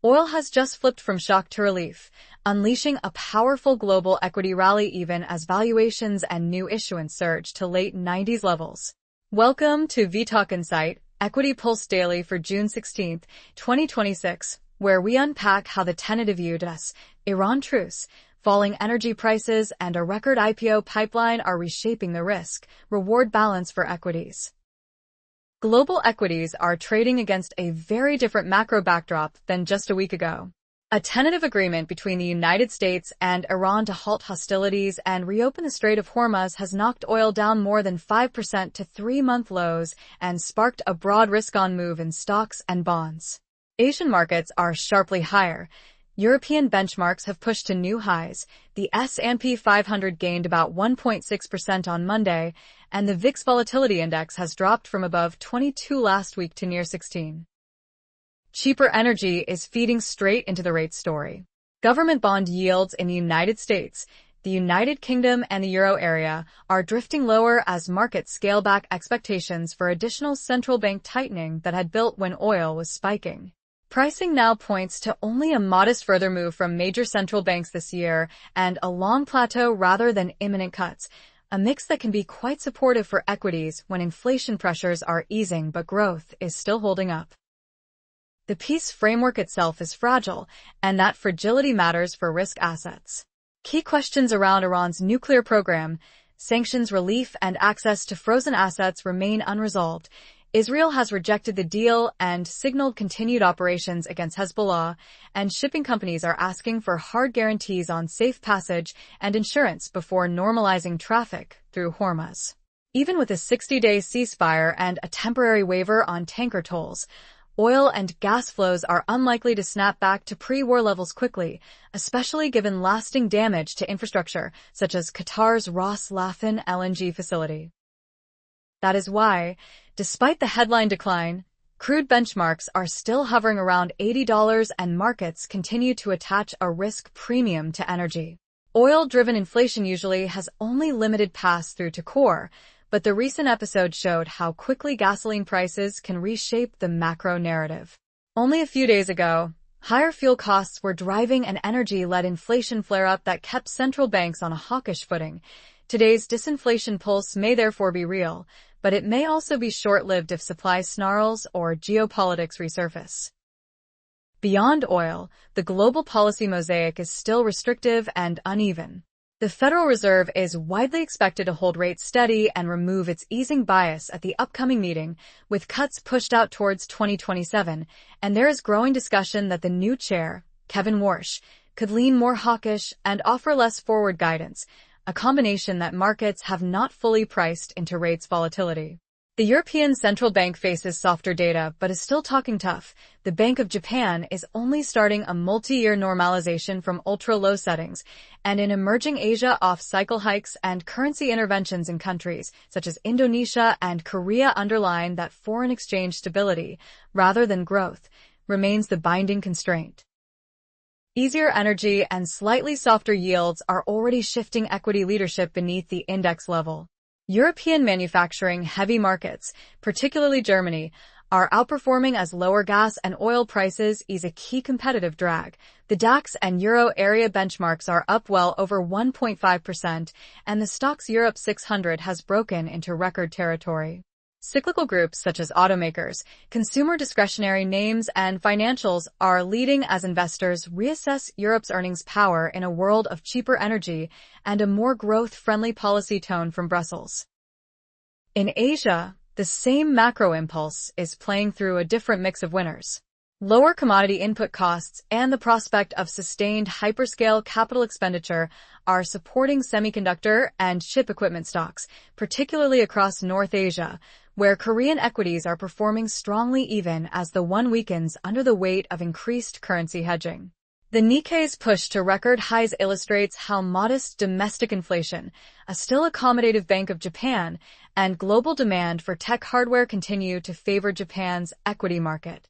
Oil has just flipped from shock to relief, unleashing a powerful global equity rally even as valuations and new issuance surge to late 90s levels. Welcome to vTalkInsight, Equity Pulse Daily for June 16, 2026, where we unpack how the tentative U.S. Iran truce, falling energy prices, and a record IPO pipeline are reshaping the risk-reward balance for equities. Global equities are trading against a very different macro backdrop than just a week ago. A tentative agreement between the United States and Iran to halt hostilities and reopen the Strait of Hormuz has knocked oil down more than 5% to three-month lows and sparked a broad risk-on move in stocks and bonds. Asian markets are sharply higher. European benchmarks have pushed to new highs. The S&P 500 gained about 1.6% on Monday, and the VIX Volatility Index has dropped from above 22 last week to near 16. Cheaper energy is feeding straight into the rate story. Government bond yields in the United States, the United Kingdom, and the Euro area are drifting lower as markets scale back expectations for additional central bank tightening that had built when oil was spiking. Pricing now points to only a modest further move from major central banks this year and a long plateau rather than imminent cuts, a mix that can be quite supportive for equities when inflation pressures are easing but growth is still holding up. The peace framework itself is fragile, and that fragility matters for risk assets. Key questions around Iran's nuclear program, sanctions relief, and access to frozen assets remain unresolved. Israel has rejected the deal and signaled continued operations against Hezbollah, and shipping companies are asking for hard guarantees on safe passage and insurance before normalizing traffic through Hormuz. Even with a 60-day ceasefire and a temporary waiver on tanker tolls, oil and gas flows are unlikely to snap back to pre-war levels quickly, especially given lasting damage to infrastructure, such as Qatar's Ras Laffan LNG facility. That is why, despite the headline decline, crude benchmarks are still hovering around $80 and markets continue to attach a risk premium to energy. Oil-driven inflation usually has only limited pass-through to core, but the recent episode showed how quickly gasoline prices can reshape the macro narrative. Only a few days ago, higher fuel costs were driving an energy-led inflation flare-up that kept central banks on a hawkish footing. Today's disinflation pulse may therefore be real, but it may also be short-lived if supply snarls or geopolitics resurface. Beyond oil, the global policy mosaic is still restrictive and uneven. The Federal Reserve is widely expected to hold rates steady and remove its easing bias at the upcoming meeting, with cuts pushed out towards 2027, and there is growing discussion that the new chair, Kevin Warsh, could lean more hawkish and offer less forward guidance, a combination that markets have not fully priced into rates volatility. The European Central Bank faces softer data but is still talking tough. The Bank of Japan is only starting a multi-year normalization from ultra-low settings, and in emerging Asia off-cycle hikes and currency interventions in countries such as Indonesia and Korea underline that foreign exchange stability, rather than growth, remains the binding constraint. Easier energy and slightly softer yields are already shifting equity leadership beneath the index level. European manufacturing-heavy markets, particularly Germany, are outperforming as lower gas and oil prices ease a key competitive drag. The DAX and Euro area benchmarks are up well over 1.5%, and the Stoxx Europe 600 has broken into record territory. Cyclical groups such as automakers, consumer discretionary names, and financials are leading as investors reassess Europe's earnings power in a world of cheaper energy and a more growth-friendly policy tone from Brussels. In Asia, the same macro impulse is playing through a different mix of winners. Lower commodity input costs and the prospect of sustained hyperscale capital expenditure are supporting semiconductor and chip equipment stocks, particularly across North Asia, where Korean equities are performing strongly even as the won weakens under the weight of increased currency hedging. The Nikkei's push to record highs illustrates how modest domestic inflation, a still accommodative Bank of Japan, and global demand for tech hardware continue to favor Japan's equity market.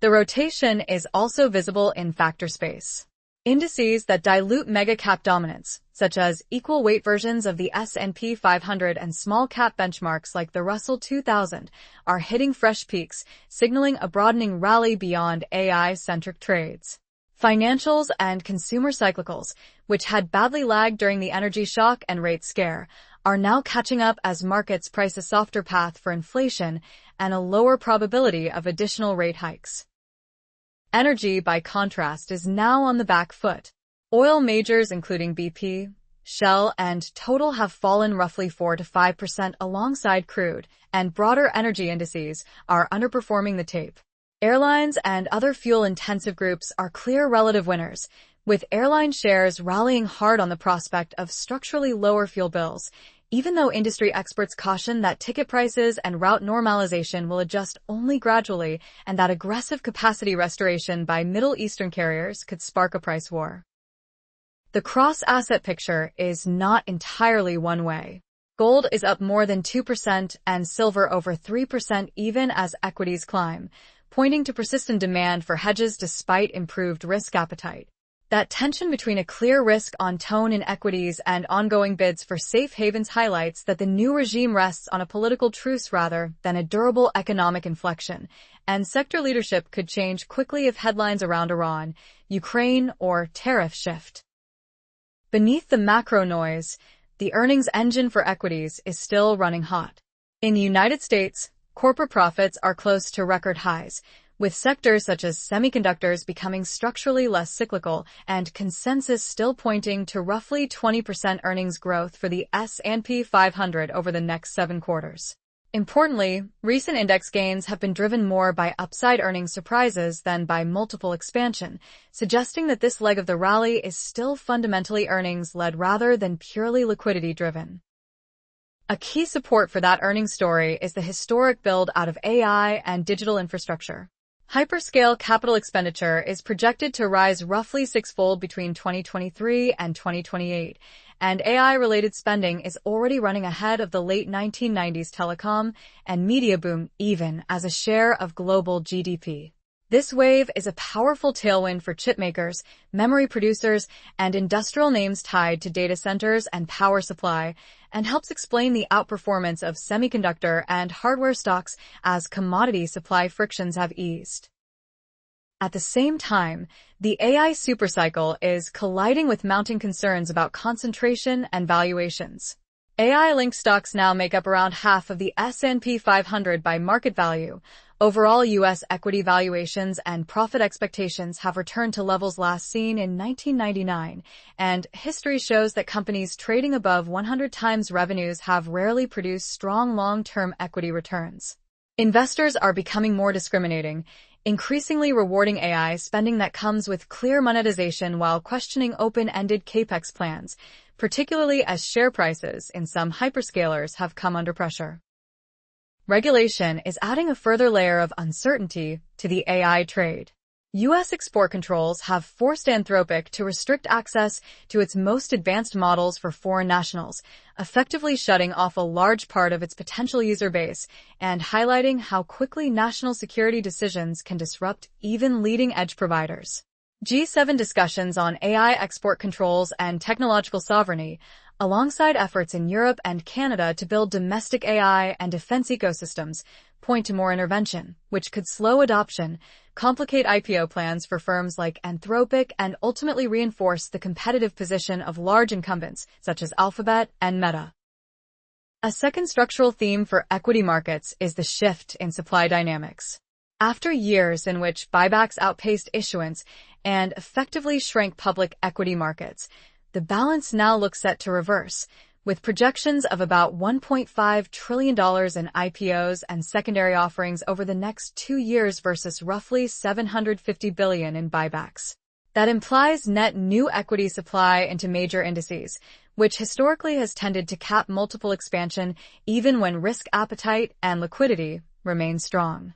The rotation is also visible in factor space. Indices that dilute mega-cap dominance, such as equal-weight versions of the S&P 500 and small-cap benchmarks like the Russell 2000, are hitting fresh peaks, signaling a broadening rally beyond AI-centric trades. Financials and consumer cyclicals, which had badly lagged during the energy shock and rate scare, are now catching up as markets price a softer path for inflation and a lower probability of additional rate hikes. Energy, by contrast, is now on the back foot. Oil majors including BP, Shell, and Total have fallen roughly 4 to 5% alongside crude, and broader energy indices are underperforming the tape. Airlines and other fuel-intensive groups are clear relative winners, with airline shares rallying hard on the prospect of structurally lower fuel bills, even though industry experts caution that ticket prices and route normalization will adjust only gradually and that aggressive capacity restoration by Middle Eastern carriers could spark a price war. The cross-asset picture is not entirely one way. Gold is up more than 2% and silver over 3% even as equities climb, pointing to persistent demand for hedges despite improved risk appetite. That tension between a clear risk-on tone in equities and ongoing bids for safe havens highlights that the new regime rests on a political truce rather than a durable economic inflection, and sector leadership could change quickly if headlines around Iran, Ukraine, or tariff shift. Beneath the macro noise, the earnings engine for equities is still running hot. In the United States, corporate profits are close to record highs, with sectors such as semiconductors becoming structurally less cyclical and consensus still pointing to roughly 20% earnings growth for the S&P 500 over the next 7 quarters. Importantly, recent index gains have been driven more by upside earnings surprises than by multiple expansion, suggesting that this leg of the rally is still fundamentally earnings-led rather than purely liquidity-driven. A key support for that earnings story is the historic build out of AI and digital infrastructure. Hyperscale capital expenditure is projected to rise roughly sixfold between 2023 and 2028, and AI-related spending is already running ahead of the late 1990s telecom and media boom even as a share of global GDP. This wave is a powerful tailwind for chipmakers, memory producers, and industrial names tied to data centers and power supply, and helps explain the outperformance of semiconductor and hardware stocks as commodity supply frictions have eased. At the same time, the AI supercycle is colliding with mounting concerns about concentration and valuations. AI-linked stocks now make up around half of the S&P 500 by market value. Overall, U.S. equity valuations and profit expectations have returned to levels last seen in 1999, and history shows that companies trading above 100 times revenues have rarely produced strong long-term equity returns. Investors are becoming more discriminating, increasingly rewarding AI spending that comes with clear monetization while questioning open-ended capex plans, particularly as share prices in some hyperscalers have come under pressure. Regulation is adding a further layer of uncertainty to the AI trade. U.S. export controls have forced Anthropic to restrict access to its most advanced models for foreign nationals, effectively shutting off a large part of its potential user base and highlighting how quickly national security decisions can disrupt even leading-edge providers. G7 discussions on AI export controls and technological sovereignty, alongside efforts in Europe and Canada to build domestic AI and defense ecosystems, point to more intervention, which could slow adoption, complicate IPO plans for firms like Anthropic, and ultimately reinforce the competitive position of large incumbents such as Alphabet and Meta. A second structural theme for equity markets is the shift in supply dynamics. After years in which buybacks outpaced issuance and effectively shrank public equity markets, the balance now looks set to reverse, with projections of about $1.5 trillion in IPOs and secondary offerings over the next 2 years versus roughly $750 billion in buybacks. That implies net new equity supply into major indices, which historically has tended to cap multiple expansion even when risk appetite and liquidity remain strong.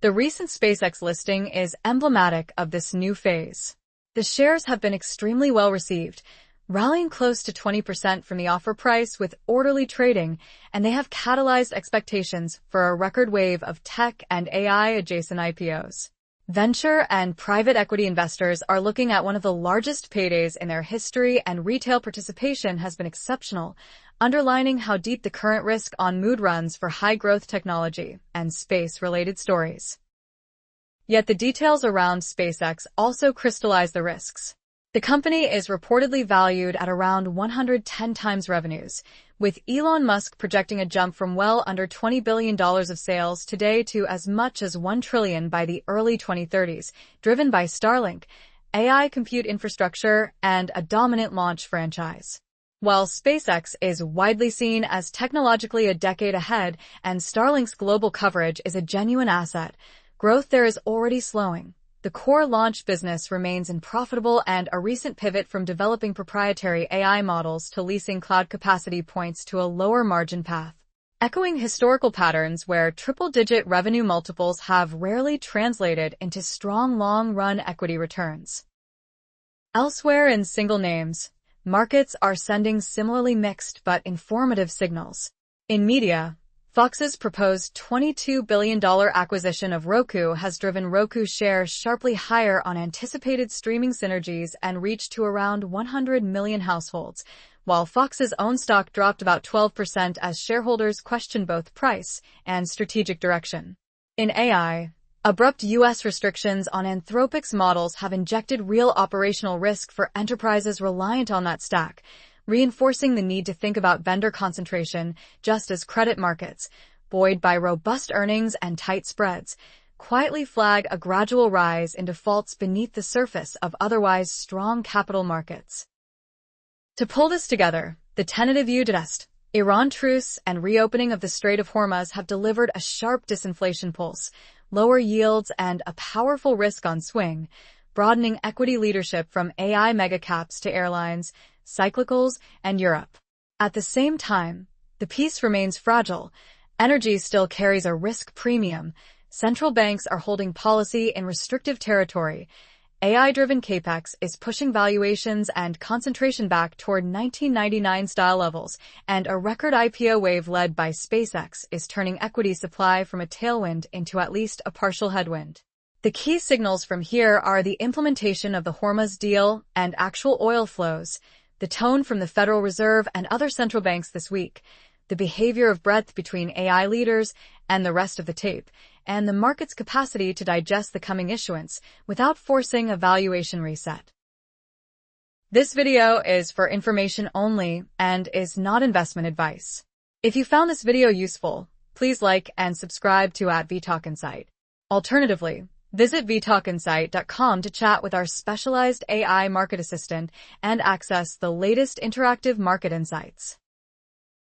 The recent SpaceX listing is emblematic of this new phase. The shares have been extremely well received, rallying close to 20% from the offer price with orderly trading, and they have catalyzed expectations for a record wave of tech and AI-adjacent IPOs. Venture and private equity investors are looking at one of the largest paydays in their history, and retail participation has been exceptional, underlining how deep the current risk on mood runs for high-growth technology and space-related stories. Yet the details around SpaceX also crystallize the risks. The company is reportedly valued at around 110 times revenues, with Elon Musk projecting a jump from well under $20 billion of sales today to as much as $1 trillion by the early 2030s, driven by Starlink, AI compute infrastructure, and a dominant launch franchise. While SpaceX is widely seen as technologically a decade ahead and Starlink's global coverage is a genuine asset, growth there is already slowing. The core launch business remains unprofitable, and a recent pivot from developing proprietary AI models to leasing cloud capacity points to a lower margin path, echoing historical patterns where triple-digit revenue multiples have rarely translated into strong long-run equity returns. Elsewhere in single names, markets are sending similarly mixed but informative signals. In media, Fox's proposed $22 billion acquisition of Roku has driven Roku shares sharply higher on anticipated streaming synergies and reached to around 100 million households, while Fox's own stock dropped about 12% as shareholders question both price and strategic direction. In AI, abrupt U.S. restrictions on Anthropic's models have injected real operational risk for enterprises reliant on that stack, reinforcing the need to think about vendor concentration, just as credit markets, buoyed by robust earnings and tight spreads, quietly flag a gradual rise in defaults beneath the surface of otherwise strong capital markets. To pull this together, the tentative Iran truce and reopening of the Strait of Hormuz have delivered a sharp disinflation pulse, lower yields, and a powerful risk-on swing, broadening equity leadership from AI megacaps to airlines, cyclicals, and Europe. At the same time, the peace remains fragile. Energy still carries a risk premium. Central banks are holding policy in restrictive territory. AI-driven capex is pushing valuations and concentration back toward 1999-style levels, and a record IPO wave led by SpaceX is turning equity supply from a tailwind into at least a partial headwind. The key signals from here are the implementation of the Hormuz deal and actual oil flows, the tone from the Federal Reserve and other central banks this week, the behavior of breadth between AI leaders and the rest of the tape, and the market's capacity to digest the coming issuance without forcing a valuation reset. This video is for information only and is not investment advice. If you found this video useful, please like and subscribe to @vTalkInsight. Alternatively, visit vTalkInsight.com to chat with our specialized AI market assistant and access the latest interactive market insights.